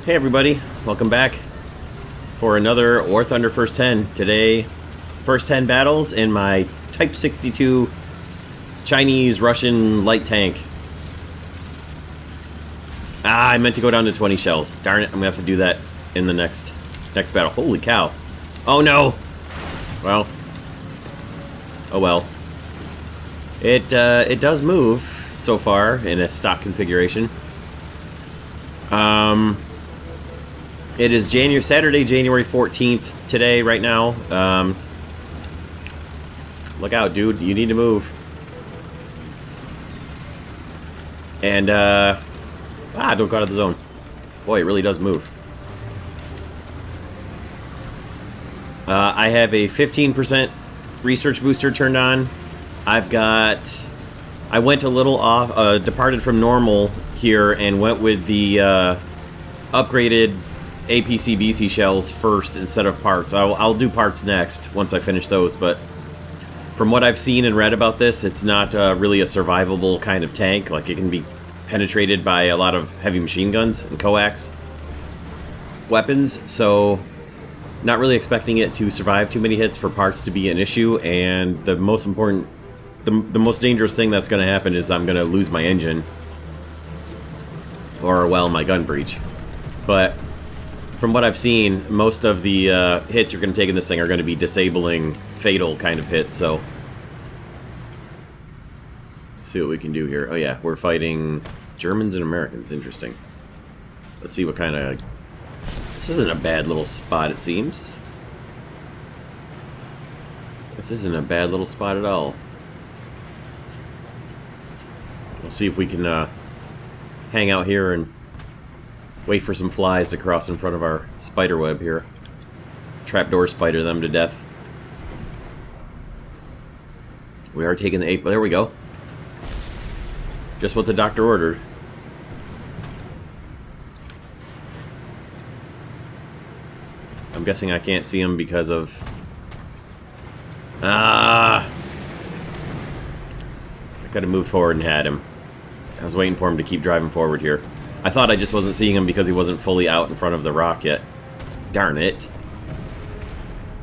Hey everybody, welcome back for another War Thunder First 10. Today, first 10 battles in my Type 62 Chinese-Russian light tank. I meant to go down to 20 shells. Darn it, I'm gonna have to do that in the next battle. Holy cow. Oh no! Well. Oh well. It does move so far in a stock configuration. It is Saturday, January 14th today, right now. Look out, dude. You need to move. And, don't go out of the zone. Boy, it really does move. I have a 15% research booster turned on. I went a little off, departed from normal here and went with the, upgraded APC-BC shells first instead of parts. I'll do parts next once I finish those, but from what I've seen and read about this, it's not really a survivable kind of tank. Like, it can be penetrated by a lot of heavy machine guns and coax weapons, so not really expecting it to survive too many hits for parts to be an issue. And the most important, the most dangerous thing that's going to happen is I'm going to lose my engine, or, well, my gun breach. But from what I've seen, most of the hits you're going to take in this thing are going to be disabling, fatal kind of hits, so let's see what we can do here. Oh yeah, we're fighting Germans and Americans. Interesting. Let's see what kind of... This isn't a bad little spot, it seems. This isn't a bad little spot at all. We'll see if we can hang out here and wait for some flies to cross in front of our spider web here. Trapdoor spider them to death. We are taking the 8, but there we go. Just what the doctor ordered. I'm guessing I can't see him because of... I could have moved forward and had him. I was waiting for him to keep driving forward here. I thought I just wasn't seeing him because he wasn't fully out in front of the rock yet. Darn it.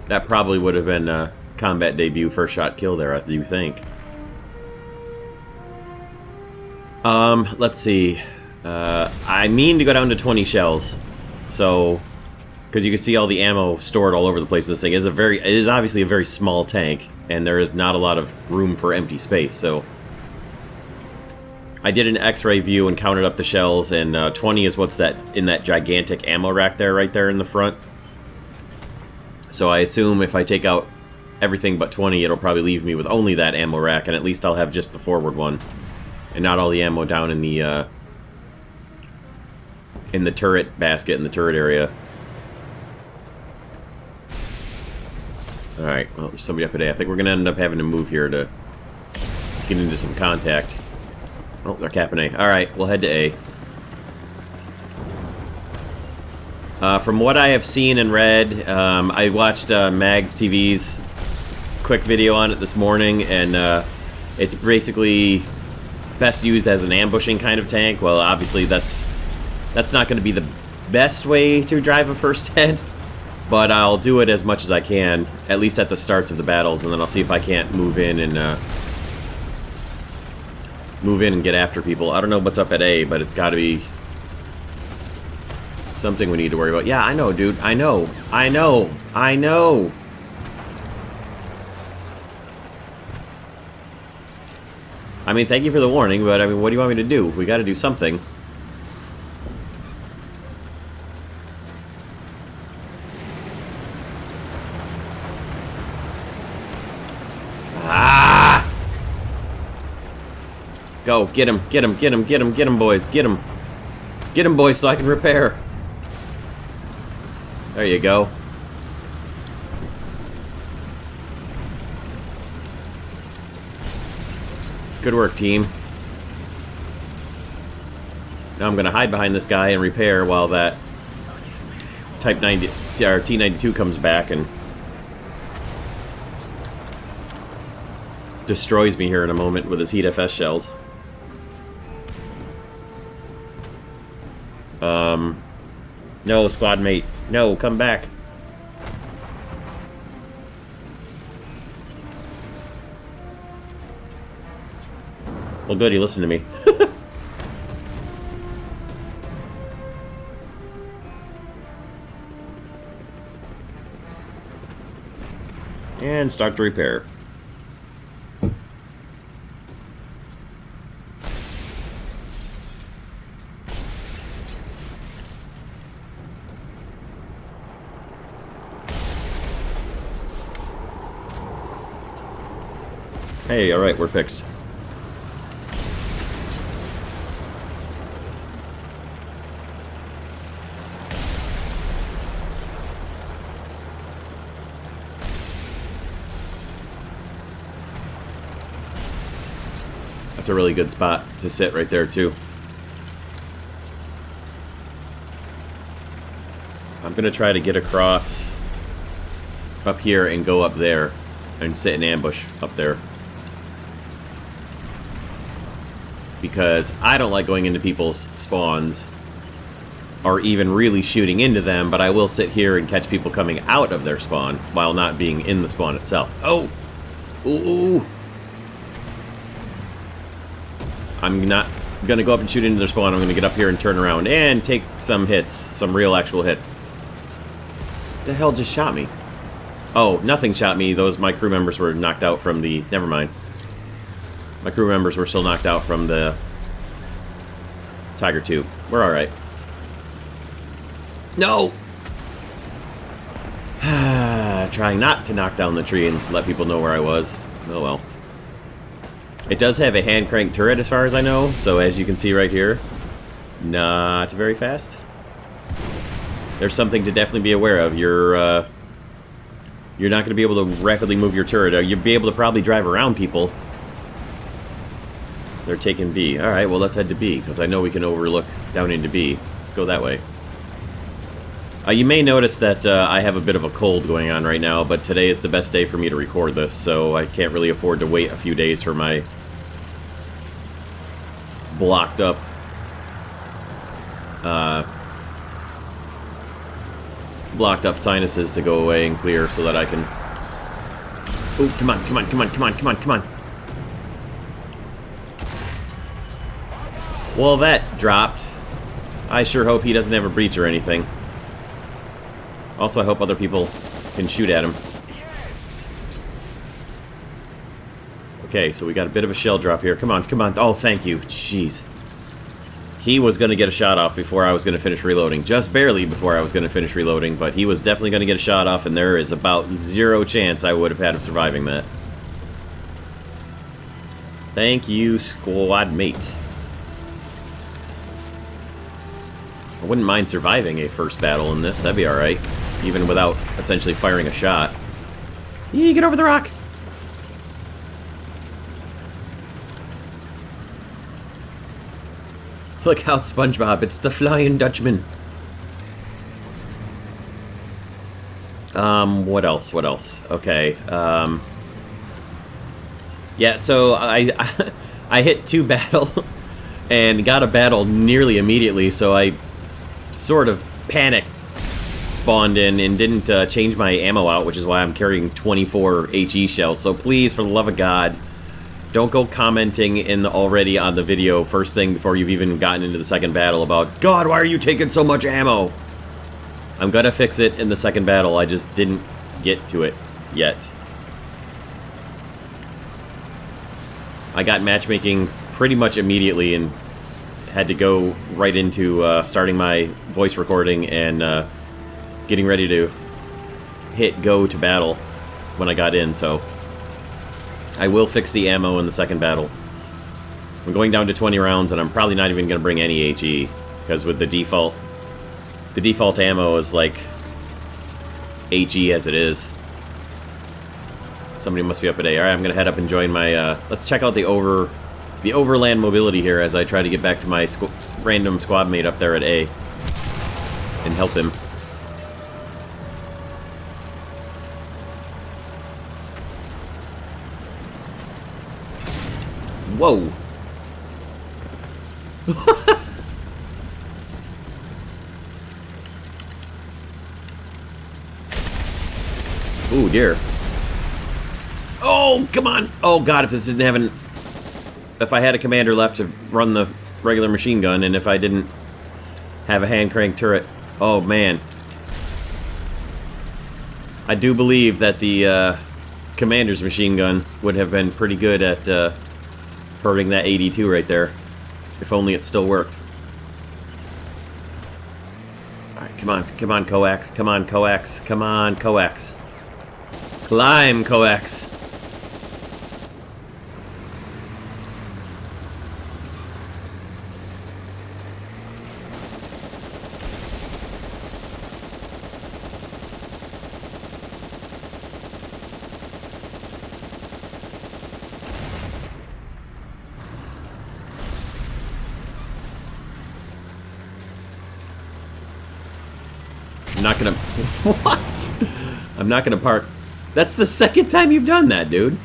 That probably would have been a combat debut first shot kill there, do you think? Let's see. I mean to go down to 20 shells. So, because you can see all the ammo stored all over the place in this thing. It is obviously a very small tank, and there is not a lot of room for empty space, so... I did an X-ray view and counted up the shells, and 20 is what's in that gigantic ammo rack there, right there in the front. So I assume if I take out everything but 20, it'll probably leave me with only that ammo rack, and at least I'll have just the forward one, and not all the ammo down in the turret basket in the turret area. All right, well, there's somebody up at A. I think we're gonna end up having to move here to get into some contact. Oh, they're capping A. Alright, we'll head to A. From what I have seen and read, I watched Mags TV's quick video on it this morning, and it's basically best used as an ambushing kind of tank. Well, obviously that's not going to be the best way to drive a first head, but I'll do it as much as I can, at least at the starts of the battles, and then I'll see if I can't move in and get after people. I don't know what's up at A, but it's got to be something we need to worry about. Yeah, I know, dude. I know. I know. I know. I mean, thank you for the warning, but I mean, what do you want me to do? We got to do something. Go, get him, get him, get him, get him, get him, boys, get him. Get him, boys, so I can repair. There you go. Good work, team. Now I'm going to hide behind this guy and repair while that Type 90 or T-92 comes back and destroys me here in a moment with his Heat FS shells. No, squad mate. No, come back. Well, good, he listened to me. And start to repair. Hey, alright, we're fixed. That's a really good spot to sit right there, too. I'm going to try to get across up here and go up there and sit in ambush up there. Because I don't like going into people's spawns or even really shooting into them, but I will sit here and catch people coming out of their spawn while not being in the spawn itself. Oh! Ooh! I'm not going to go up and shoot into their spawn. I'm going to get up here and turn around and take some hits. Some real actual hits. What the hell just shot me? Oh, nothing shot me. My crew members were knocked out from the... Never mind. My crew members were still knocked out from the Tiger 2. We're alright. No! Trying not to knock down the tree and let people know where I was. Oh well. It does have a hand crank turret as far as I know, so as you can see right here, not very fast. There's something to definitely be aware of. You're not going to be able to rapidly move your turret. You'll be able to probably drive around people. They're taking B. Alright, well let's head to B, because I know we can overlook down into B. Let's go that way. You may notice that I have a bit of a cold going on right now, but today is the best day for me to record this, so I can't really afford to wait a few days for my blocked up sinuses to go away and clear so that I can... Oh, come on, come on, come on, come on, come on, come on. Well, that dropped. I sure hope he doesn't have a breach or anything. Also, I hope other people can shoot at him. Okay, so we got a bit of a shell drop here. Come on, come on. Oh, thank you. Jeez. He was going to get a shot off before I was going to finish reloading. Just barely before I was going to finish reloading, but he was definitely going to get a shot off, and there is about zero chance I would have had of surviving that. Thank you, squad mate. I wouldn't mind surviving a first battle in this. That'd be alright. Even without essentially firing a shot. Yee, get over the rock! Look out, SpongeBob. It's the Flying Dutchman. What else? What else? Okay. Yeah, so I hit 2 battle and got a battle nearly immediately, so I sort of panicked, spawned in, and didn't change my ammo out, which is why I'm carrying 24 HE shells. So please, for the love of God, don't go commenting already on the video first thing before you've even gotten into the second battle about, God, why are you taking so much ammo? I'm gonna fix it in the second battle, I just didn't get to it yet. I got matchmaking pretty much immediately and had to go right into starting my voice recording and getting ready to hit go to battle when I got in, so I will fix the ammo in the second battle. I'm going down to 20 rounds, and I'm probably not even going to bring any HE, because with the default ammo is like HE as it is. Somebody must be up at A. Alright, I'm going to head up and join my... let's check out the overland mobility here as I try to get back to my random squad mate up there at A and help him. Whoa! Ooh, dear. Oh, come on! Oh god, if this didn't have an... If I had a commander left to run the regular machine gun, and if I didn't have a hand crank turret... Oh, man. I do believe that the commander's machine gun would have been pretty good at hurting that 82 right there. If only it still worked. Alright, come on, come on, coax. Come on, coax. Come on, coax. Climb, coax. I'm not gonna... What? I'm not gonna park. That's the second time you've done that, dude.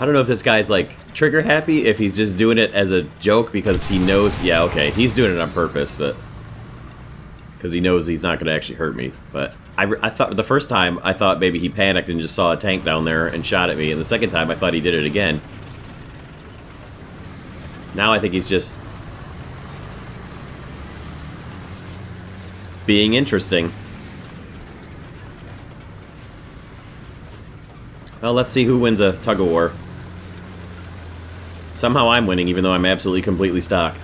I don't know if this guy's, like, trigger happy, if he's just doing it as a joke because he knows... Yeah, okay, he's doing it on purpose, but... Because he knows he's not gonna actually hurt me. But I thought, the first time, I thought maybe he panicked and just saw a tank down there and shot at me, and the second time, I thought he did it again. Now I think he's just... being interesting. Well, let's see who wins a tug-of-war. Somehow I'm winning, even though I'm absolutely completely stock.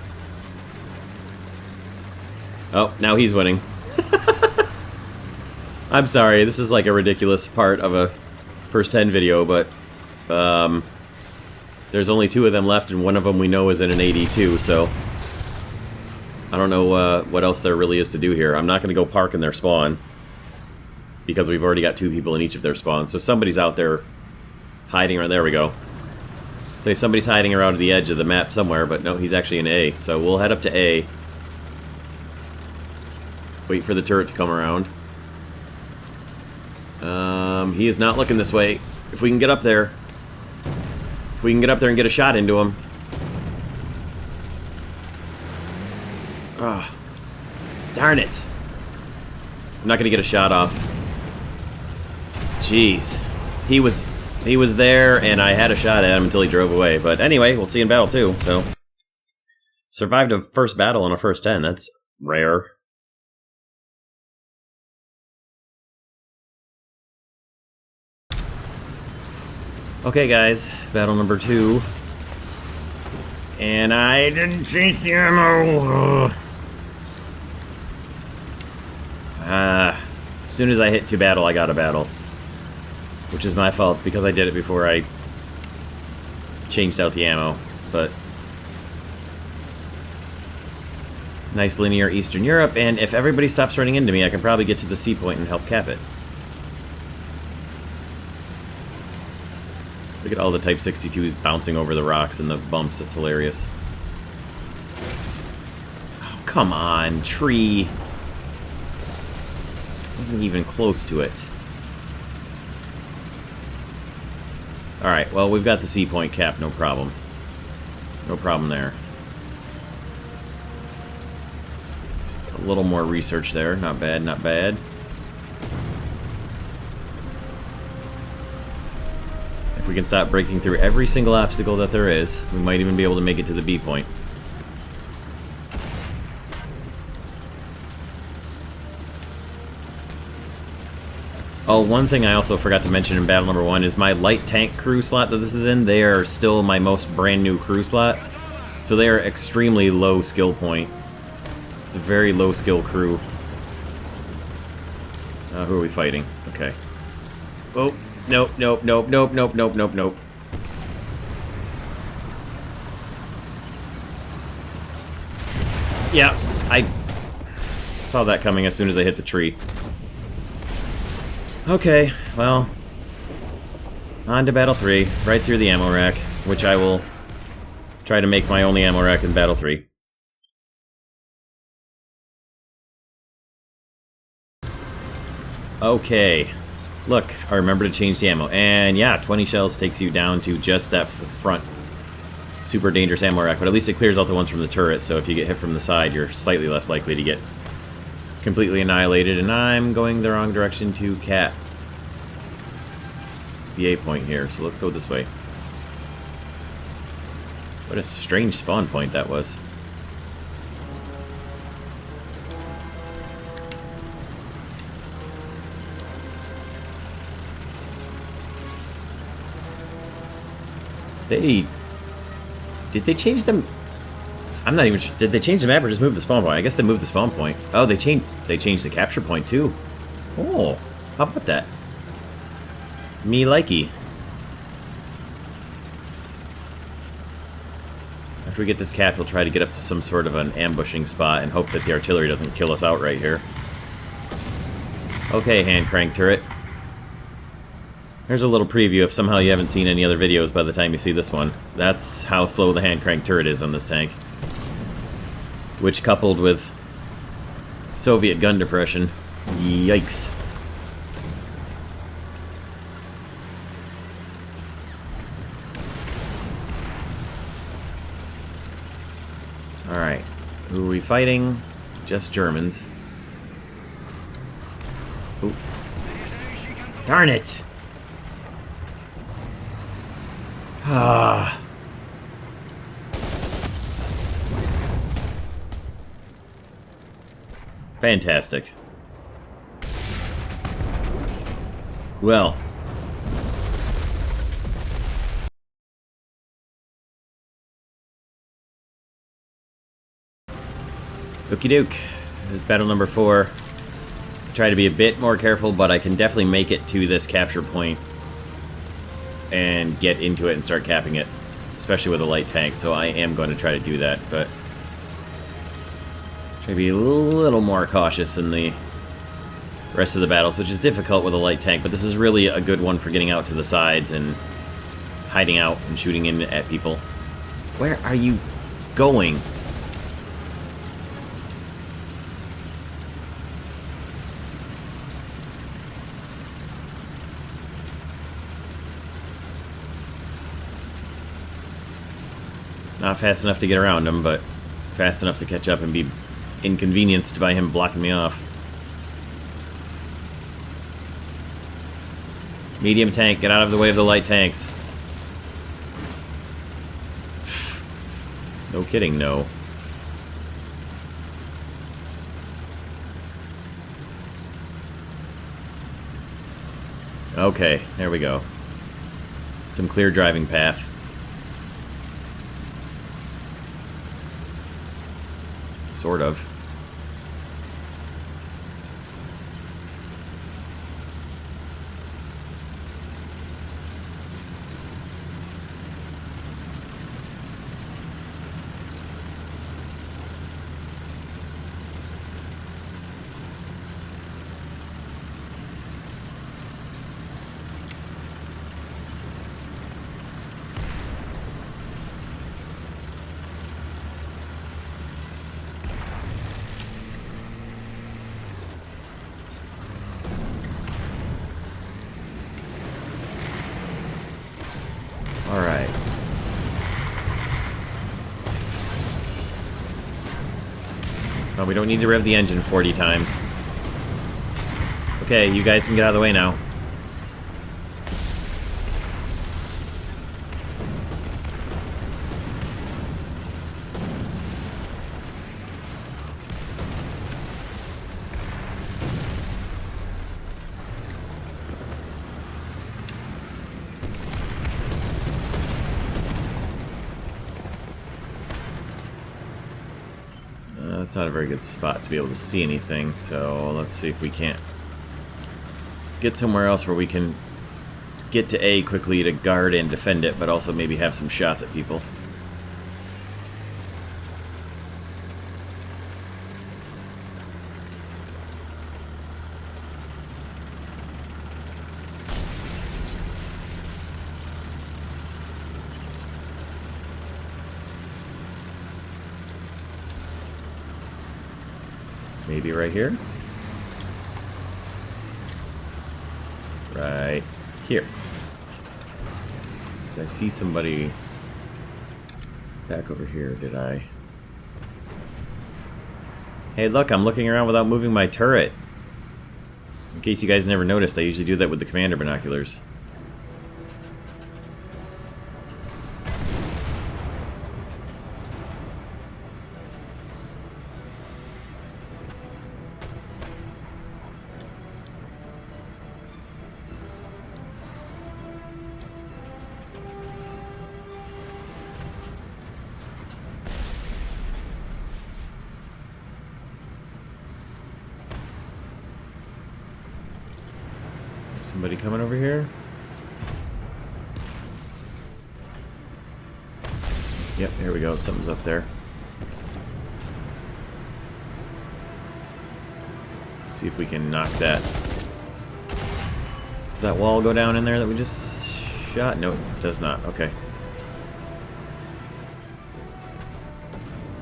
Oh, now he's winning. I'm sorry, this is like a ridiculous part of a first 10 video, but there's only 2 of them left, and one of them we know is in an 82, so I don't know what else there really is to do here. I'm not going to go park in their spawn, because we've already got 2 people in each of their spawns. So somebody's out there hiding, or there we go. Say somebody's hiding around the edge of the map somewhere, but no, he's actually in A. So we'll head up to A. Wait for the turret to come around. He is not looking this way. If we can get up there. If we can get up there and get a shot into him. Ah, darn it. I'm not going to get a shot off. Jeez. He was there, and I had a shot at him until he drove away. But anyway, we'll see in battle 2, so. Survived a first battle on a first 10. That's rare. Okay, guys. Battle number 2. And I didn't change the ammo. As soon as I hit to battle, I got a battle. Which is my fault, because I did it before I changed out the ammo. But nice linear Eastern Europe, and if everybody stops running into me, I can probably get to the C point and help cap it. Look at all the Type 62s bouncing over the rocks and the bumps, it's hilarious. Oh, come on, tree. Wasn't even close to it. Alright, well, we've got the C point cap, no problem. No problem there. Just a little more research there, not bad, not bad. If we can stop breaking through every single obstacle that there is, we might even be able to make it to the B point. Oh, one thing I also forgot to mention in battle number 1 is my light tank crew slot that this is in. They are still my most brand new crew slot. So they are extremely low skill point. It's a very low skill crew. Who are we fighting? Okay. Oh, nope, nope, nope, nope, nope, nope, nope, nope. Yeah, I saw that coming as soon as I hit the tree. Okay, well, on to Battle 3, right through the ammo rack, which I will try to make my only ammo rack in Battle 3. Okay, look, I remember to change the ammo, and yeah, 20 shells takes you down to just that front super dangerous ammo rack, but at least it clears out the ones from the turret, so if you get hit from the side, you're slightly less likely to get completely annihilated, and I'm going the wrong direction to Cat. the A point here, so let's go this way. What a strange spawn point that was. Did they change them? I'm not even sure. Did they change the map or just move the spawn point? I guess they moved the spawn point. Oh, they changed the capture point too. Oh, how about that? Me likey. After we get this cap, we'll try to get up to some sort of an ambushing spot and hope that the artillery doesn't kill us outright here. Okay, hand crank turret. Here's a little preview if somehow you haven't seen any other videos by the time you see this one. That's how slow the hand crank turret is on this tank. Which, coupled with Soviet gun depression, yikes. Alright, who are we fighting? Just Germans. Ooh. Darn it! Ah. Fantastic. Well. Okie doke. This is battle number 4. Try to be a bit more careful, but I can definitely make it to this capture point and get into it and start capping it, especially with a light tank, so I am going to try to do that, but try to be a little more cautious in the rest of the battles, which is difficult with a light tank, but this is really a good one for getting out to the sides and hiding out and shooting in at people. Where are you going? Not fast enough to get around him, but fast enough to catch up and be inconvenienced by him blocking me off. Medium tank, get out of the way of the light tanks. No kidding, no. Okay, there we go. Some clear driving path. Sort of. Alright. Oh, we don't need to rev the engine 40 times. Okay, you guys can get out of the way now. It's not a very good spot to be able to see anything, so let's see if we can't get somewhere else where we can get to A quickly to guard and defend it, but also maybe have some shots at people. Maybe right here? Right here. Did I see somebody back over here? Did I? Hey, look, I'm looking around without moving my turret. In case you guys never noticed, I usually do that with the commander binoculars. Somebody coming over here? Yep, here we go. Something's up there. See if we can knock that. Does that wall go down in there that we just shot? No, it does not. Okay.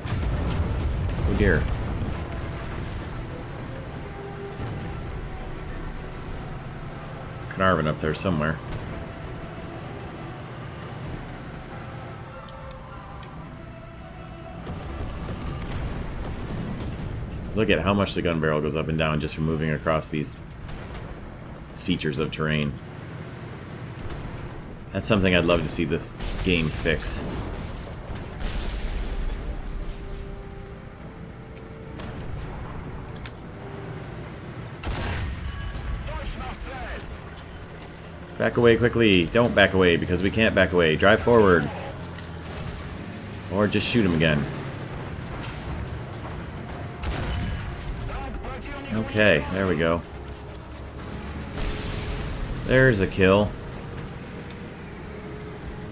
Oh dear. Carnarvon up there somewhere. Look at how much the gun barrel goes up and down just from moving across these features of terrain. That's something I'd love to see this game fix. Back away quickly. Don't back away because we can't back away. Drive forward. Or just shoot him again. Okay, there we go. There's a kill.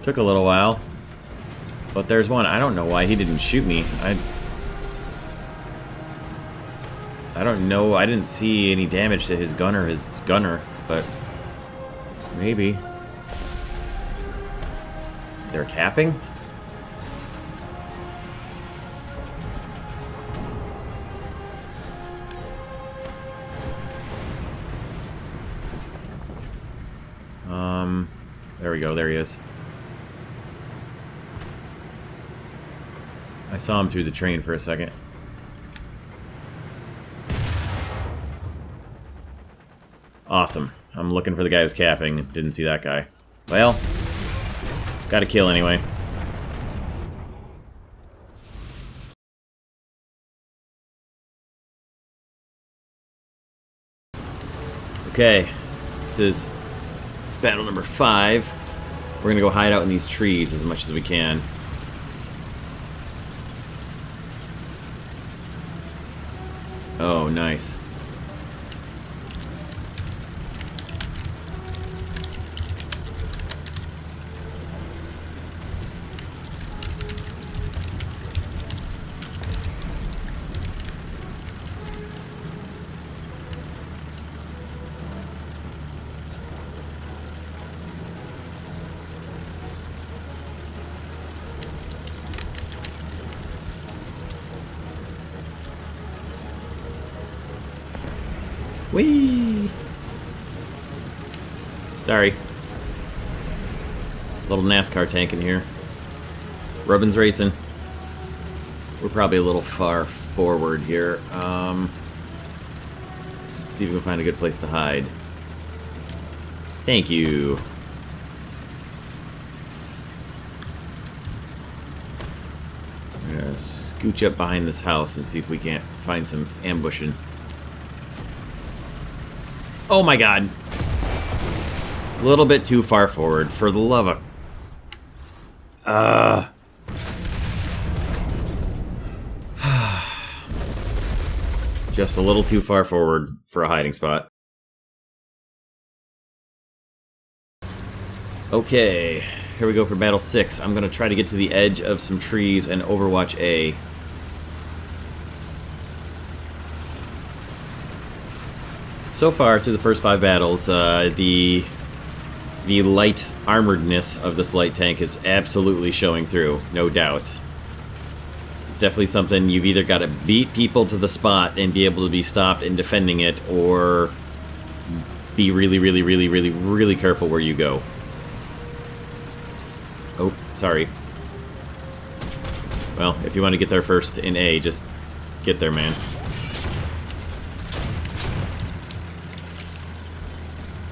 Took a little while. But there's one. I don't know why he didn't shoot me. I don't know. I didn't see any damage to his gunner, but maybe. They're capping? There we go. There he is. I saw him through the train for a second. Awesome. I'm looking for the guy who's capping. Didn't see that guy. Well, got a kill anyway. Okay, this is battle number 5. We're gonna go hide out in these trees as much as we can. Oh, nice. Whee! Sorry. Little NASCAR tank in here. Rubbin's racing. We're probably a little far forward here. Let's see if we can find a good place to hide. Thank you. I'm gonna scooch up behind this house and see if we can't find some ambushing. Oh my god. A little bit too far forward, for the love of... Just a little too far forward for a hiding spot. Okay, here we go for battle 6. I'm gonna try to get to the edge of some trees and overwatch A. So far, through the first 5 battles, the light armoredness of this light tank is absolutely showing through, no doubt. It's definitely something you've either got to beat people to the spot and be able to be stopped in defending it, or be really, really, really, really, really careful where you go. Oh, sorry. Well, if you want to get there first in A, just get there, man.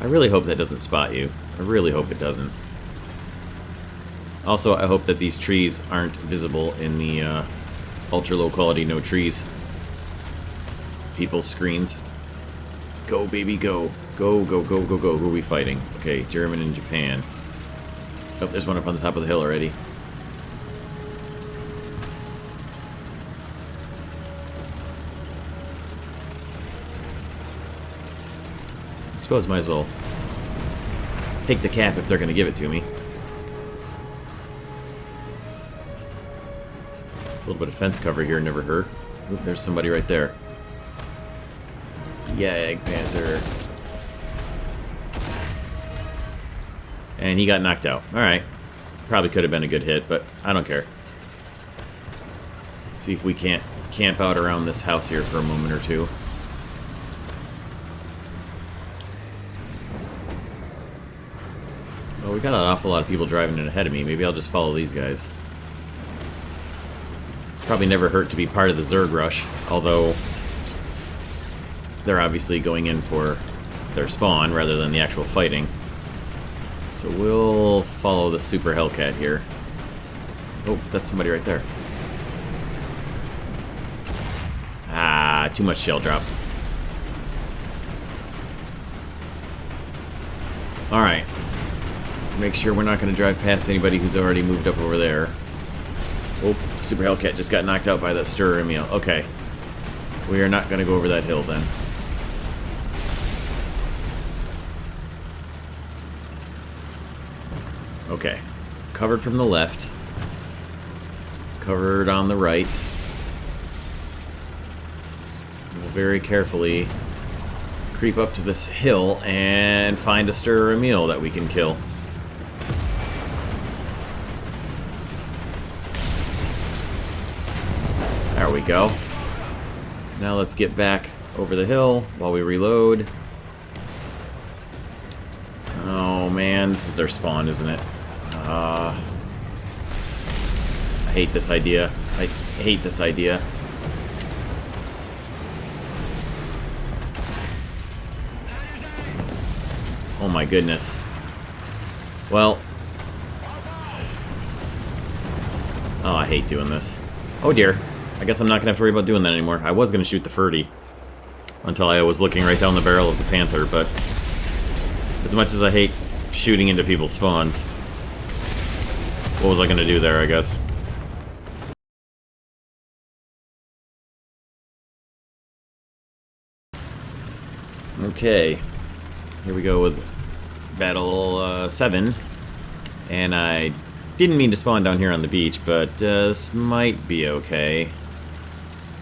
I really hope that doesn't spot you. I really hope it doesn't. Also, I hope that these trees aren't visible in the ultra low quality no trees people's screens. Go, baby, go. Go, go, go, go, go. Who are we fighting? Okay, German and Japan. Oh, there's one up on the top of the hill already. I suppose might as well take the cap if they're going to give it to me. A little bit of fence cover here never hurt. Oop, there's somebody right there. Yag Panther. And he got knocked out. Alright. Probably could have been a good hit, but I don't care. See if we can't camp out around this house here for a moment or two. Well, we got an awful lot of people driving in ahead of me. Maybe I'll just follow these guys. Probably never hurt to be part of the Zerg rush, although they're obviously going in for their spawn rather than the actual fighting. So we'll follow the Super Hellcat here. Oh, that's somebody right there. Ah, too much shell drop. Alright. Make sure we're not going to drive past anybody who's already moved up over there. Oh, Super Hellcat just got knocked out by that stirrer meal. Okay. We are not going to go over that hill then. Okay. Covered from the left. Covered on the right. We'll very carefully creep up to this hill and find a stirrer meal that we can kill. There we go. Now let's get back over the hill while we reload. Oh man, this is their spawn, isn't it? I hate this idea. I hate this idea. Oh my goodness. Well. Oh, I hate doing this. Oh dear. I guess I'm not going to have to worry about doing that anymore. I was going to shoot the Ferdy until I was looking right down the barrel of the Panther, but as much as I hate shooting into people's spawns, what was I going to do there, I guess? Okay. Here we go with Battle 7. And I didn't mean to spawn down here on the beach, but this might be okay.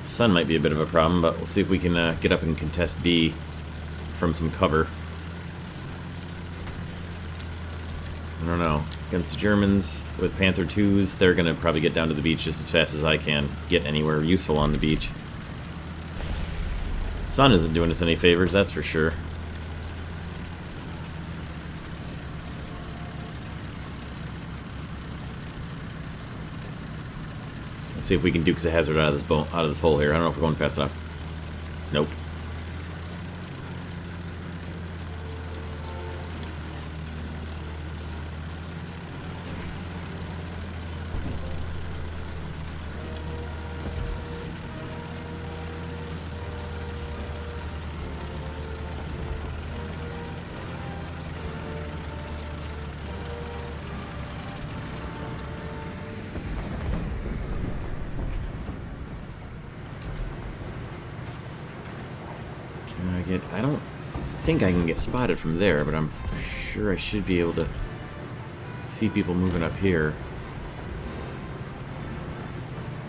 Sun might be a bit of a problem, but we'll see if we can get up and contest B from some cover. I don't know. Against the Germans with Panther 2s, they're going to probably get down to the beach just as fast as I can get anywhere useful on the beach. Sun isn't doing us any favors, that's for sure. Let's see if we can Dukes of Hazzard out of this hole here. I don't know if we're going fast enough. Nope. I don't think I can get spotted from there, but I'm sure I should be able to see people moving up here.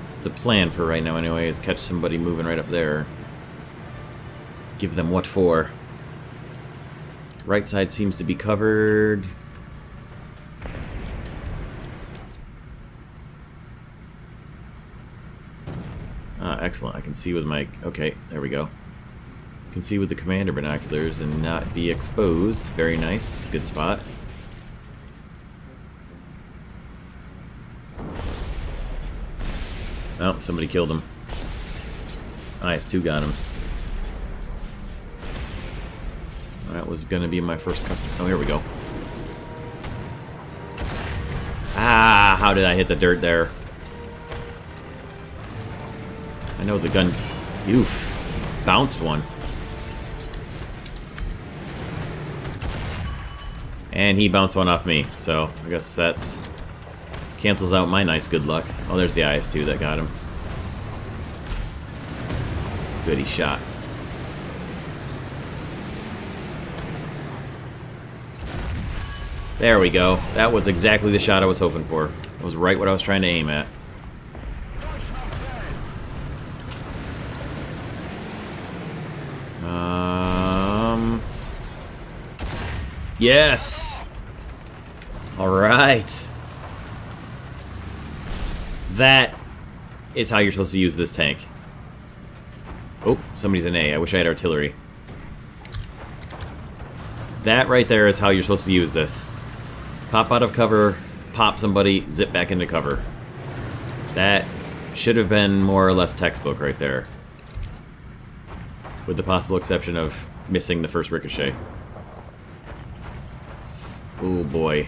It's the plan for right now anyway, is catch somebody moving right up there. Give them what for. Right side seems to be covered. Ah, excellent. I can see with my... Okay, there we go. Can see with the commander binoculars and not be exposed. Very nice. It's a good spot. Oh, somebody killed him. IS-2 got him. That was going to be my first custom. Oh, here we go. Ah, how did I hit the dirt there? I know the gun... Oof. Bounced one. And he bounced one off me, so I guess that's cancels out my nice good luck. Oh, there's the IS-2 that got him. Good, he shot. There we go. That was exactly the shot I was hoping for. That was right what I was trying to aim at. Yes! Alright. That is how you're supposed to use this tank. Oh, somebody's an A. I wish I had artillery. That right there is how you're supposed to use this. Pop out of cover, pop somebody, zip back into cover. That should have been more or less textbook right there. With the possible exception of missing the first ricochet. Oh boy.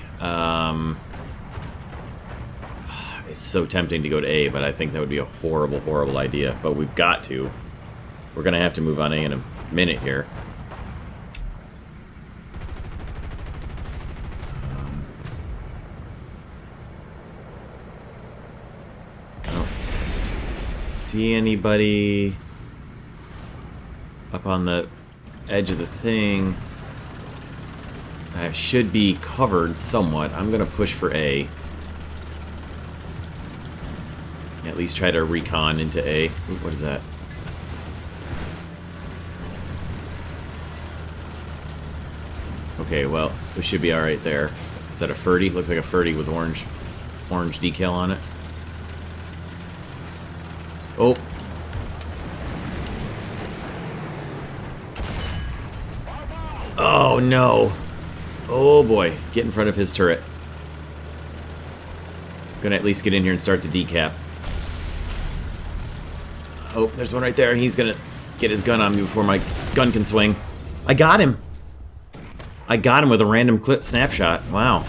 It's so tempting to go to A, but I think that would be a horrible, horrible idea. But we've got to. We're going to have to move on A in a minute here. I don't see anybody up on the edge of the thing. I should be covered somewhat. I'm going to push for A. At least try to recon into A. Ooh, what is that? Okay, well, we should be alright there. Is that a Ferdy? Looks like a Ferdy with orange decal on it. Oh. Oh, no. Oh, boy. Get in front of his turret. Gonna at least get in here and start the decap. Oh, there's one right there. He's gonna get his gun on me before my gun can swing. I got him! I got him with a random clip snapshot. Wow.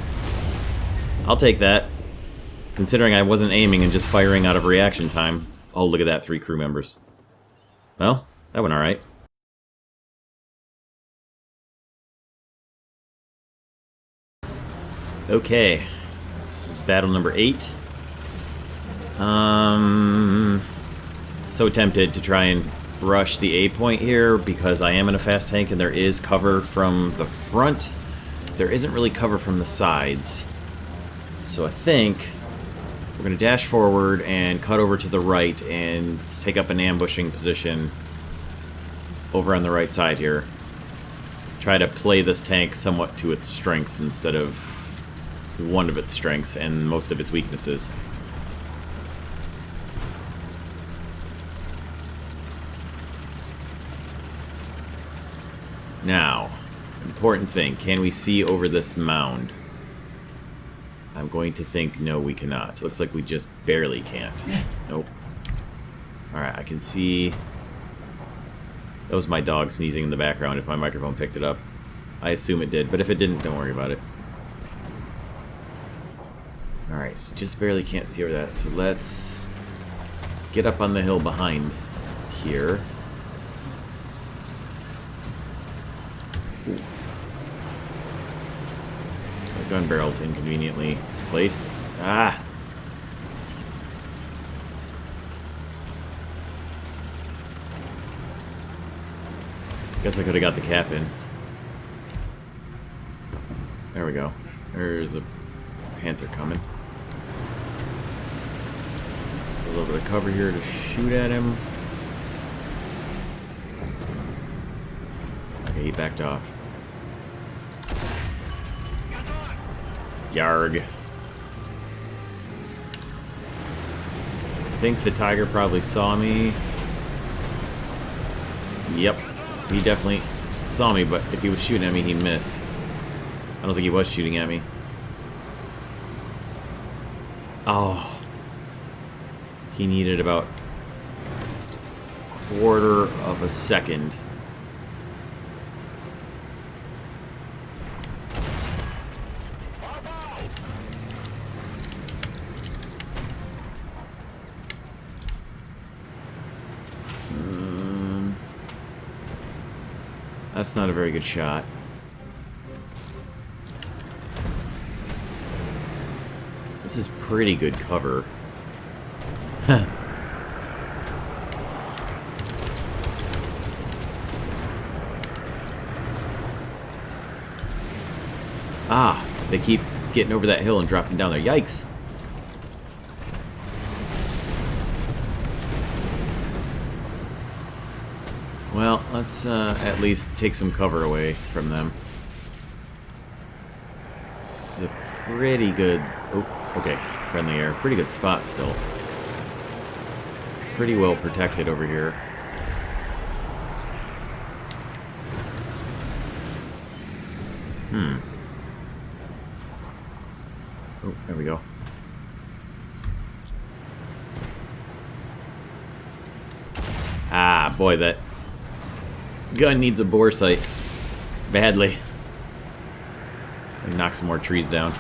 I'll take that. Considering I wasn't aiming and just firing out of reaction time. Oh, look at that. 3 crew members. Well, that went alright. Okay. This is battle number 8. So tempted to try and rush the A point here because I am in a fast tank and there is cover from the front. There isn't really cover from the sides. So I think we're going to dash forward and cut over to the right and take up an ambushing position over on the right side here. Try to play this tank somewhat to its strengths instead of one of its strengths and most of its weaknesses. Now, important thing, can we see over this mound? I'm going to think no, we cannot. Looks like we just barely can't. Nope. Alright, I can see... That was my dog sneezing in the background if my microphone picked it up. I assume it did, but if it didn't, don't worry about it. Alright, so just barely can't see over that. So let's get up on the hill behind here. Ooh. The gun barrel's inconveniently placed. Ah! Guess I could have got the cap in. There we go. There's a panther coming. A little bit of cover here to shoot at him. Okay, he backed off. Yarg. I think the tiger probably saw me. Yep, he definitely saw me, but if he was shooting at me, he missed. I don't think he was shooting at me. Oh. He needed about a quarter of a second. That's not a very good shot. This is pretty good cover. Huh. Ah, They keep getting over that hill and dropping down there. Yikes! Well, let's at least take some cover away from them. This is a pretty good... Oh, okay. Friendly air. Pretty good spot still. Pretty well protected over here. Oh, there we go. Ah, boy, that gun needs a bore sight. Badly. Knock some more trees down.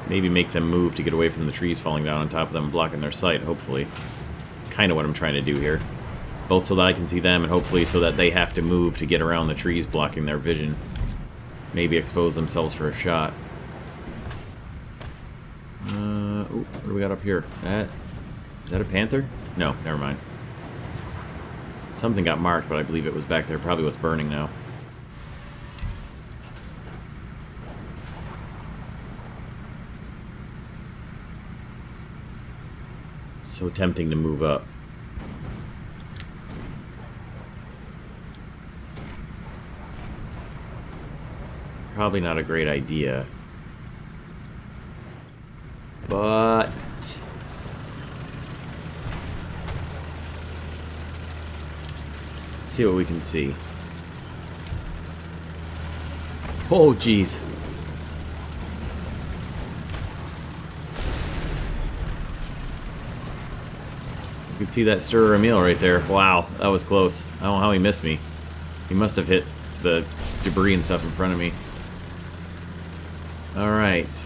Maybe make them move to get away from the trees falling down on top of them and blocking their sight, hopefully. Kind of what I'm trying to do here. Both so that I can see them and hopefully so that they have to move to get around the trees blocking their vision. Maybe expose themselves for a shot. Oh, what do we got up here? Is that a panther? No, never mind. Something got marked, but I believe it was back there. Probably what's burning now. So tempting to move up. Probably not a great idea. But... let's see what we can see. Oh, jeez. You can see that stirrer a meal right there. Wow, that was close. I don't know how he missed me. He must have hit the debris and stuff in front of me. Alright.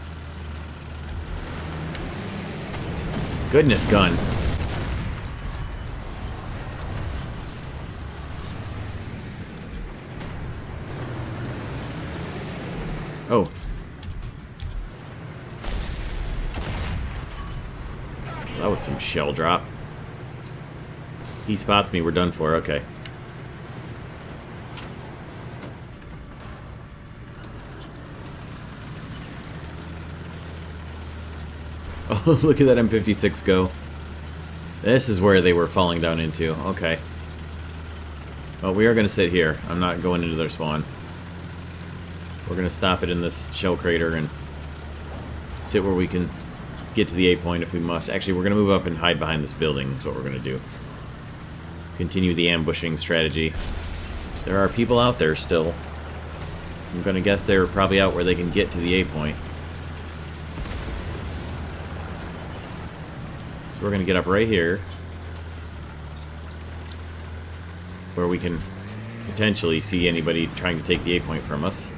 Goodness gun. Oh. That was some shell drop. He spots me, we're done for, okay. Oh, look at that M56 go. This is where they were falling down into, okay. Well, we are going to sit here. I'm not going into their spawn. We're going to stop it in this shell crater and sit where we can get to the A point if we must. Actually, we're going to move up and hide behind this building is what we're going to do. Continue the ambushing strategy. There are people out there still. I'm going to guess they're probably out where they can get to the A point. So we're going to get up right here. Where we can potentially see anybody trying to take the A point from us.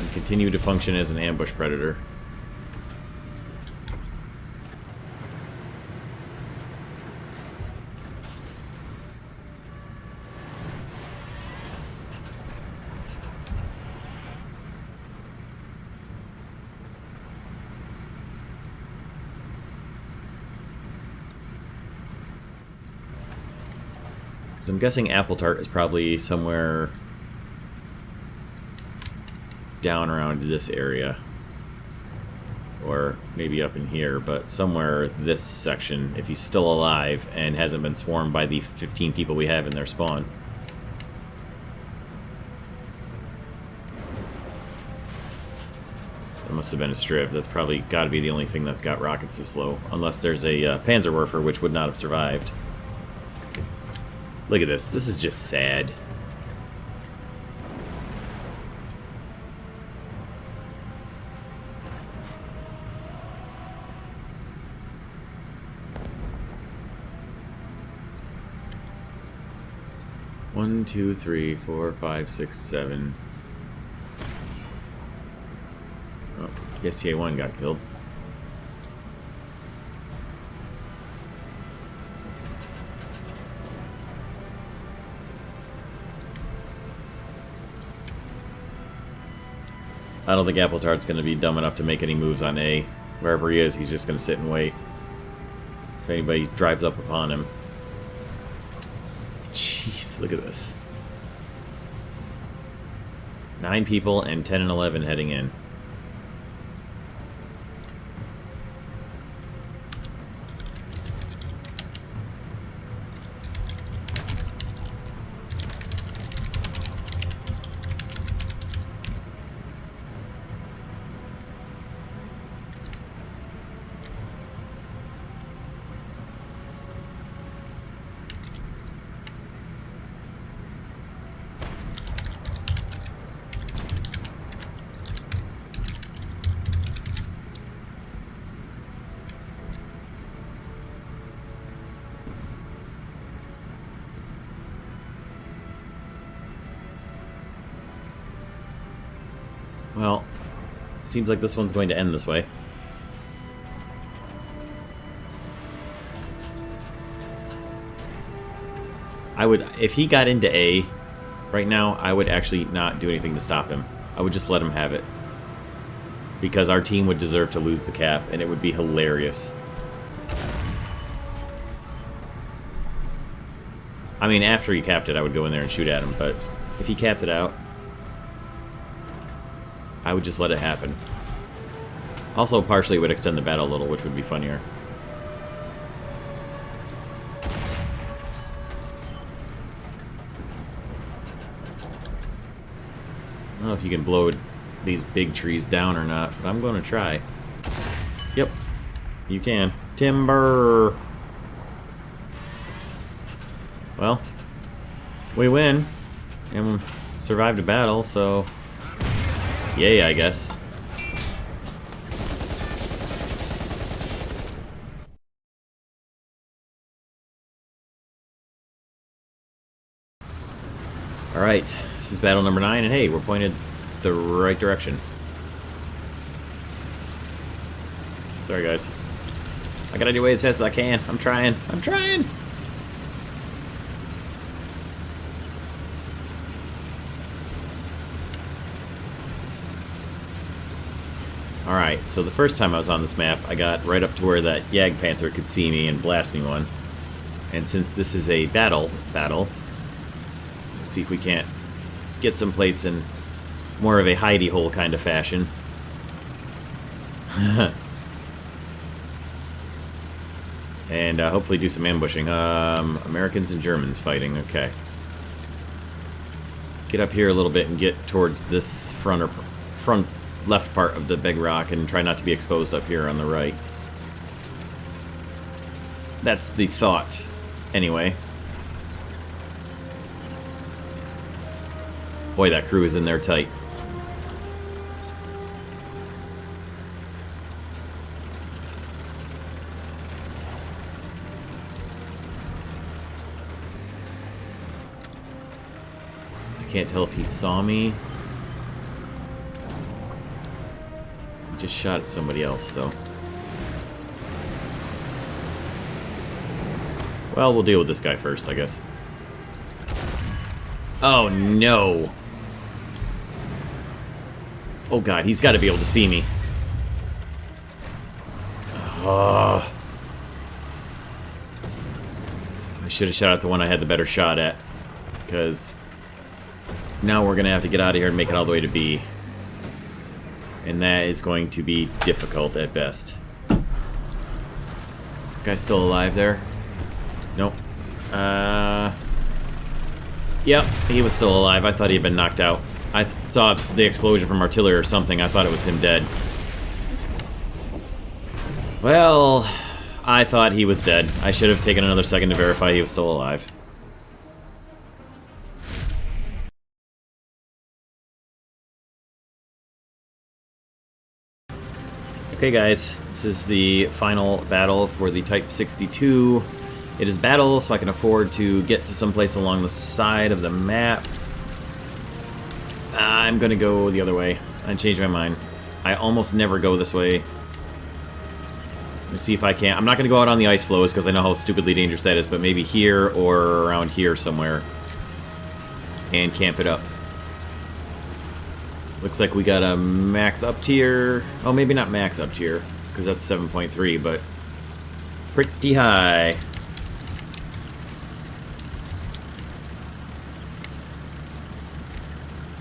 And continue to function as an ambush predator. I'm guessing Apple Tart is probably somewhere down around this area. Or maybe up in here, but somewhere this section, if he's still alive and hasn't been swarmed by the 15 people we have in their spawn. That must have been a strip. That's probably got to be the only thing that's got rockets this low. Unless there's a Panzerwerfer, which would not have survived. Look at this. This is just sad. One, two, three, 4, 5, 6, 7. Oh, the STA-1 got killed. I don't think Apple Tart's going to be dumb enough to make any moves on A. Wherever he is, he's just going to sit and wait. if anybody drives up upon him. Jeez, look at this. 9 people and 10 and 11 heading in. Well, seems like this one's going to end this way. I would, if he got into A right now, I would actually not do anything to stop him. I would just let him have it. Because our team would deserve to lose the cap, and it would be hilarious. I mean, after he capped it, I would go in there and shoot at him, but if he capped it out, I would just let it happen. Also, partially it would extend the battle a little, which would be funnier. I don't know if you can blow these big trees down or not, but I'm going to try. Yep, you can. Timber! Well, we win, and survived a battle, so yay, I guess. Alright, this is battle number 9, and hey, we're pointed the right direction. Sorry, guys. I gotta do away as fast as I can. I'm trying. I'm trying! Alright, so the first time I was on this map, I got right up to where that Yag Panther could see me and blast me one. And since this is a battle, let's see if we can't get someplace in more of a hidey hole kind of fashion. And hopefully do some ambushing. Americans and Germans fighting, okay. Get up here a little bit and get towards this front left part of the big rock and try not to be exposed up here on the right. That's the thought, anyway. Boy, that crew is in there tight. I can't tell if he saw me. He just shot at somebody else, so. Well, we'll deal with this guy first, I guess. Oh, no. Oh, God, he's got to be able to see me. Oh. I should have shot at the one I had the better shot at. Because now we're going to have to get out of here and make it all the way to B. And that is going to be difficult at best. Is that guy still alive there? Nope. Yep, he was still alive. I thought he had been knocked out. I saw the explosion from artillery or something. I thought it was him dead. Well, I thought he was dead. I should have taken another second to verify he was still alive. Okay, guys, this is the final battle for the Type 62. It is battle, so I can afford to get to someplace along the side of the map. I'm gonna go the other way. I changed my mind. I almost never go this way. Let's see if I can. I'm not gonna go out on the ice floes because I know how stupidly dangerous that is, but maybe here or around here somewhere. And camp it up. Looks like we got a max up tier. Oh, maybe not max up tier, because that's 7.3, but pretty high.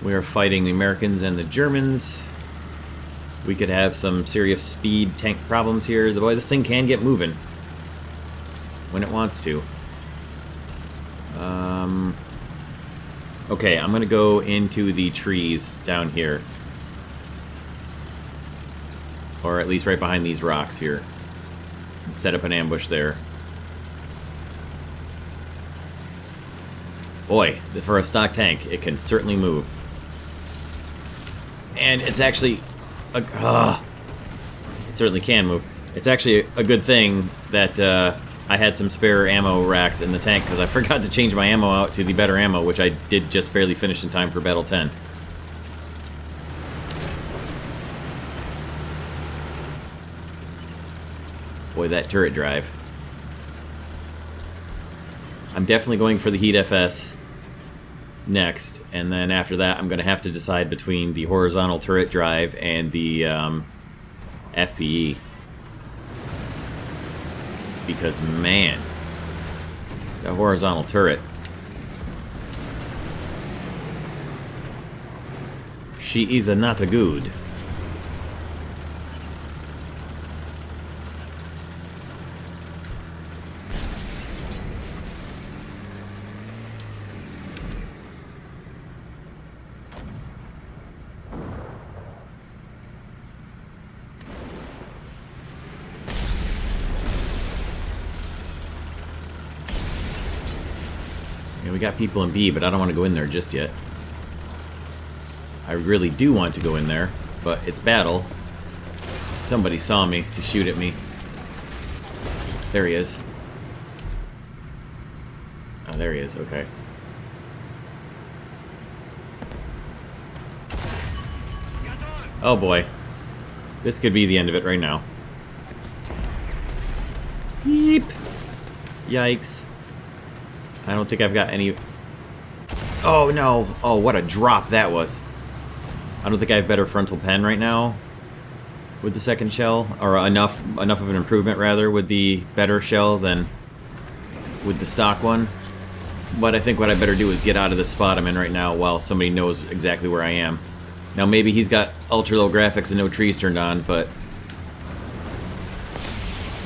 We are fighting the Americans and the Germans. We could have some serious speed tank problems here. Boy, this thing can get moving when it wants to. Okay, I'm gonna go into the trees down here. Or at least right behind these rocks here. And set up an ambush there. Boy, for a stock tank, it can certainly move. And it's actually... it certainly can move. It's actually a good thing that I had some spare ammo racks in the tank, because I forgot to change my ammo out to the better ammo, which I did just barely finish in time for Battle 10. Boy, that turret drive. I'm definitely going for the Heat FS next, and then after that I'm going to have to decide between the horizontal turret drive and the FPE. Because, man, that horizontal turret, she is not a good. We got people in B, but I don't want to go in there just yet. I really do want to go in there, but it's battle. Somebody saw me to shoot at me. There he is. Oh, there he is. Okay. Oh boy. This could be the end of it right now. Yeep. Yikes. I don't think I've got any... Oh, no. Oh, what a drop that was. I don't think I have better frontal pen right now with the second shell. Or enough of an improvement, rather, with the better shell than with the stock one. But I think what I better do is get out of the spot I'm in right now while somebody knows exactly where I am. Now, maybe he's got ultra-low graphics and no trees turned on, but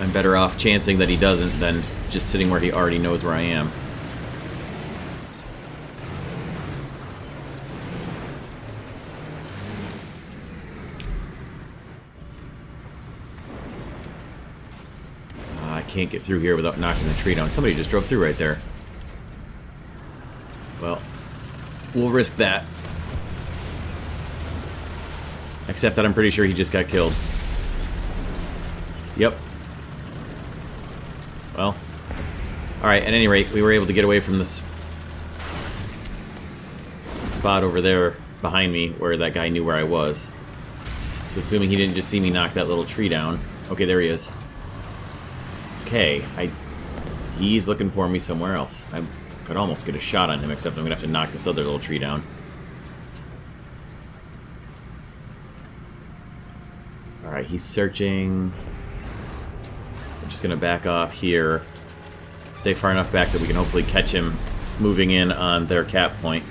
I'm better off chancing that he doesn't than just sitting where he already knows where I am. Can't get through here without knocking the tree down. Somebody just drove through right there. Well, we'll risk that. Except that I'm pretty sure he just got killed. Yep. Well. Alright, at any rate, we were able to get away from this spot over there behind me where that guy knew where I was. So assuming he didn't just see me knock that little tree down. Okay, there he is. Okay, he's looking for me somewhere else. I could almost get a shot on him, except I'm going to have to knock this other little tree down. Alright, he's searching. I'm just going to back off here. Stay far enough back that we can hopefully catch him moving in on their cap point.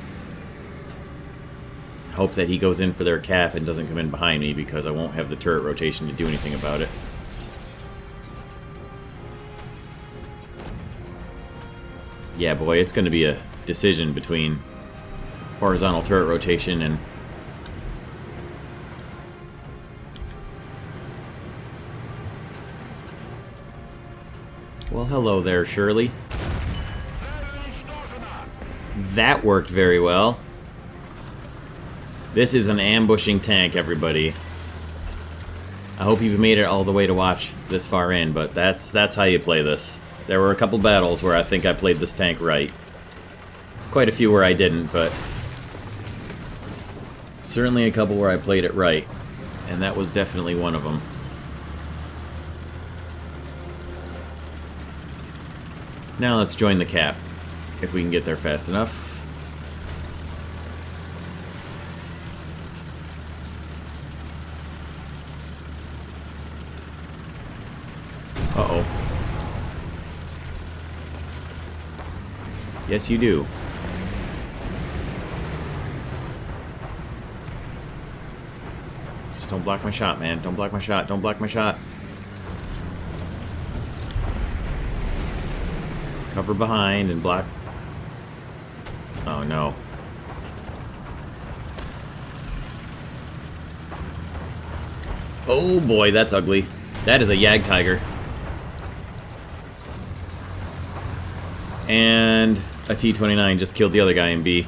Hope that he goes in for their cap and doesn't come in behind me, because I won't have the turret rotation to do anything about it. Yeah, boy, it's going to be a decision between horizontal turret rotation and... Well, hello there, Shirley. That worked very well. This is an ambushing tank, everybody. I hope you've made it all the way to watch this far in, but that's how you play this. There were a couple battles where I think I played this tank right. Quite a few where I didn't, but certainly a couple where I played it right. And that was definitely one of them. Now let's join the cap, if we can get there fast enough. Uh-oh. Yes, you do. Just don't block my shot, man. Don't block my shot. Don't block my shot. Cover behind and block. Oh, no. Oh, boy, that's ugly. That is a Yag Tiger. And a T-29 just killed the other guy in B,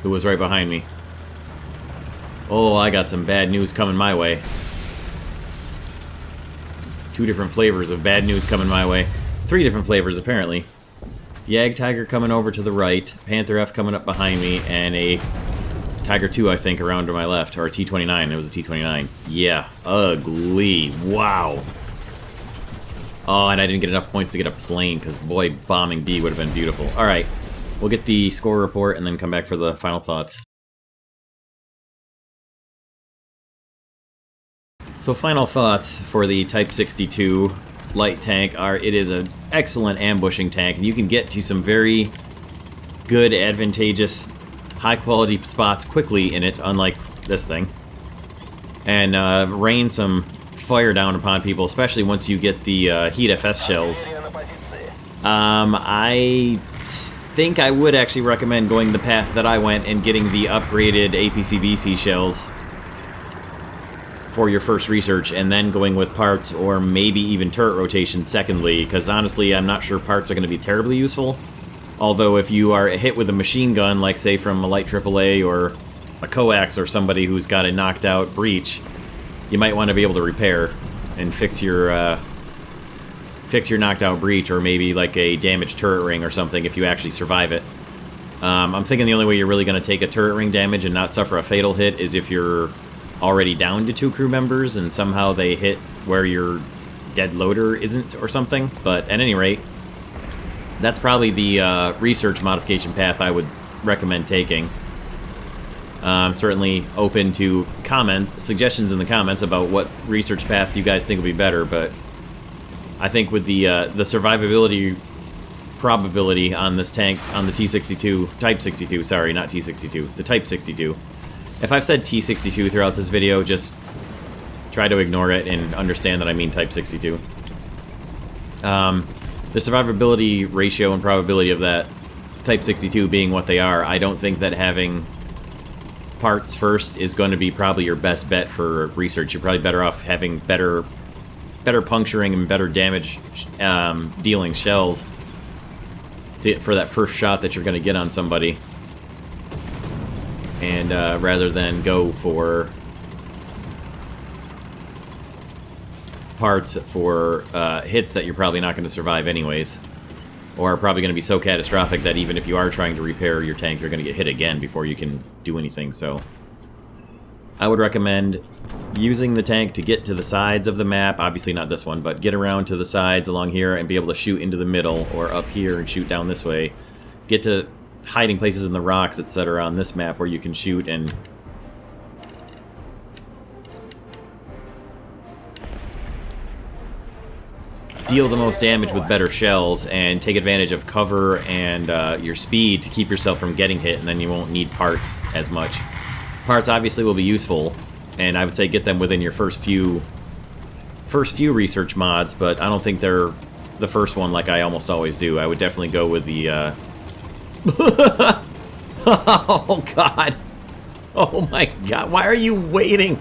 who was right behind me. Oh, I got some bad news coming my way. 2 different flavors of bad news coming my way. 3 different flavors, apparently. Yag Tiger coming over to the right, Panther F coming up behind me, and a Tiger 2, I think, around to my left. Or a T-29. It was a T-29. Yeah. Ugly. Wow. Oh, and I didn't get enough points to get a plane, because, boy, bombing B would have been beautiful. Alright. We'll get the score report and then come back for the final thoughts. So final thoughts for the Type 62 light tank are, it is an excellent ambushing tank, and you can get to some very good, advantageous, high-quality spots quickly in it, unlike this thing. And rain some fire down upon people, especially once you get the Heat FS shells. I think I would actually recommend going the path that I went and getting the upgraded APC-BC shells for your first research, and then going with parts or maybe even turret rotation secondly, because honestly I'm not sure parts are going to be terribly useful. Although if you are hit with a machine gun, like say from a light AAA or a coax or somebody who's got a knocked out breach, you might want to be able to repair and fix your knocked out breach, or maybe like a damaged turret ring or something if you actually survive it. I'm thinking the only way you're really going to take a turret ring damage and not suffer a fatal hit is if you're already down to 2 crew members and somehow they hit where your dead loader isn't or something. But at any rate, that's probably the research modification path I would recommend taking. I'm certainly open to suggestions in the comments about what research paths you guys think would be better, but I think with the survivability probability on this tank, on the T62, Type 62, sorry, not T62, the Type 62. If I've said T62 throughout this video, just try to ignore it and understand that I mean Type 62. The survivability ratio and probability of that Type 62 being what they are, I don't think that having parts first is going to be probably your best bet for research. You're probably better off having better puncturing and better damage dealing shells for that first shot that you're going to get on somebody. And rather than go for parts for hits that you're probably not going to survive anyways, or are probably going to be so catastrophic that even if you are trying to repair your tank, you're going to get hit again before you can do anything. So I would recommend using the tank to get to the sides of the map, obviously not this one, but get around to the sides along here and be able to shoot into the middle, or up here and shoot down this way. Get to hiding places in the rocks, etc. on this map where you can shoot and deal the most damage with better shells, and take advantage of cover and your speed to keep yourself from getting hit, and then you won't need parts as much. Parts obviously will be useful, and I would say get them within your first few research mods, but I don't think they're the first one like I almost always do. I would definitely go with the oh god. Oh my god, why are you waiting?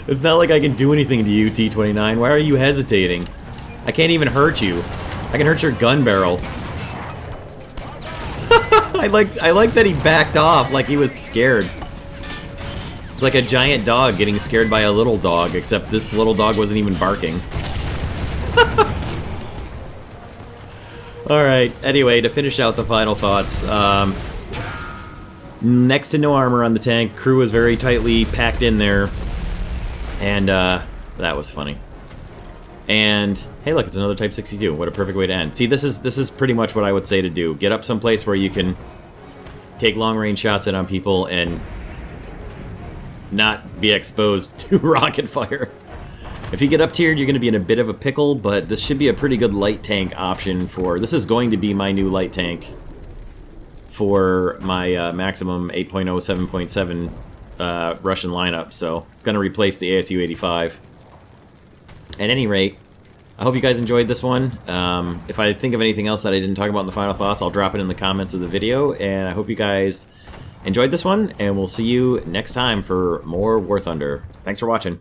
It's not like I can do anything to you, T-29. Why are you hesitating? I can't even hurt you. I can hurt your gun barrel. I like that he backed off like he was scared. It's like a giant dog getting scared by a little dog, except this little dog wasn't even barking. Alright, anyway, to finish out the final thoughts, next to no armor on the tank, crew was very tightly packed in there, and that was funny. And hey, look, it's another Type 62. What a perfect way to end. See, this is pretty much what I would say to do. Get up someplace where you can take long-range shots in on people and not be exposed to rocket fire. If you get up tiered, you're going to be in a bit of a pickle, but this should be a pretty good light tank option for... This is going to be my new light tank for my maximum 8.0 7.7 Russian lineup, so it's going to replace the ASU-85. At any rate, I hope you guys enjoyed this one. If I think of anything else that I didn't talk about in the final thoughts, I'll drop it in the comments of the video, and I hope you guys enjoyed this one, and we'll see you next time for more War Thunder. Thanks for watching.